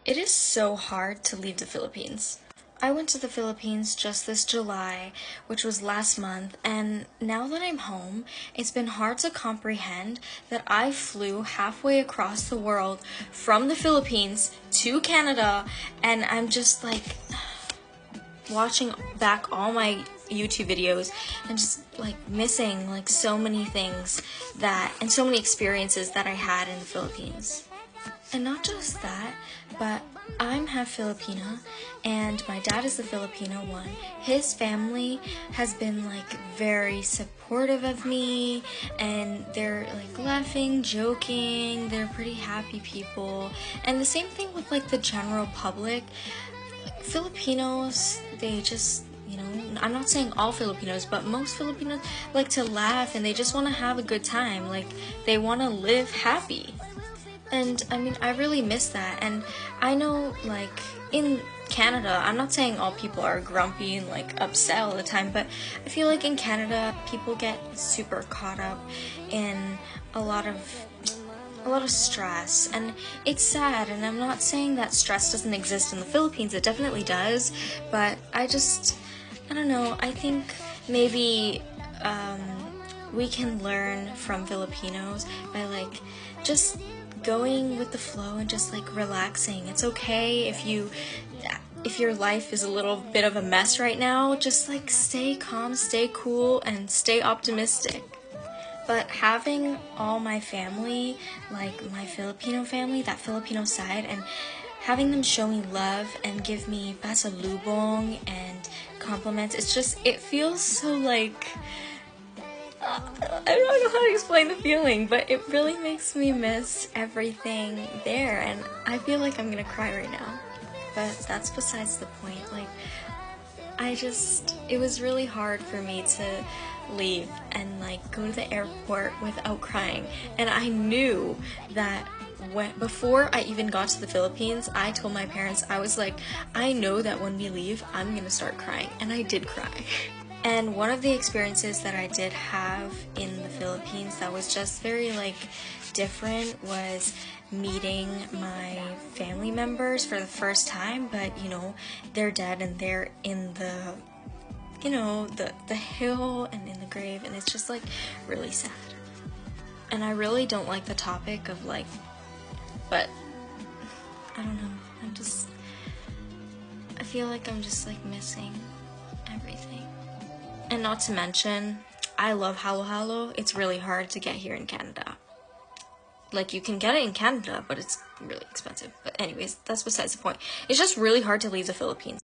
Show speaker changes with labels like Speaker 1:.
Speaker 1: It is so hard to leave the Philippines. I went to the Philippines just this July, which was last month, and now that I'm home, it's been hard to comprehend that I flew halfway across the world from the Philippines to Canada, and I'm just like watching back all my YouTube videos and just like missing like so many things that and so many experiences that I had in the Philippines. And not just that, but I'm half Filipina, and my dad is the Filipino one. His family has been like very supportive of me, and they're like laughing, joking, they're pretty happy people. And the same thing with like the general public. Filipinos, they just, I'm not saying all Filipinos, but most Filipinos like to laugh and they just want to have a good time. Like, they want to live happy. And I mean, I really miss that. And I know, like, in Canada, I'm not saying all people are grumpy and like upset all the time, but I feel like in Canada, people get super caught up in a lot of stress, and it's sad. And I'm not saying that stress doesn't exist in the Philippines, it definitely does, but I don't know, I think maybe we can learn from Filipinos by like just going with the flow and just like relaxing. It's okay if your life is a little bit of a mess right now, just like stay calm, stay cool, and stay optimistic. But having all my family, like my Filipino family, that Filipino side, and having them show me love and give me pasalubong and compliments, it feels so like, I don't know how to explain the feeling, but it really makes me miss everything there, and I feel like I'm gonna cry right now. But that's besides the point. Like, it was really hard for me to leave and like go to the airport without crying. And I knew that before I even got to the Philippines, I told my parents, I was like, I know that when we leave, I'm gonna start crying. And I did cry. And one of the experiences that I did have in the Philippines that was just very like different was meeting my family members for the first time, but they're dead and they're in the the hill and in the grave, and it's just like really sad. And I really don't like the topic of like, but I don't know, I feel like I'm just like missing everything. And not to mention, I love halo halo. It's really hard to get here in Canada. Like, you can get it in Canada, but it's really expensive. But anyways, that's besides the point. It's just really hard to leave the Philippines.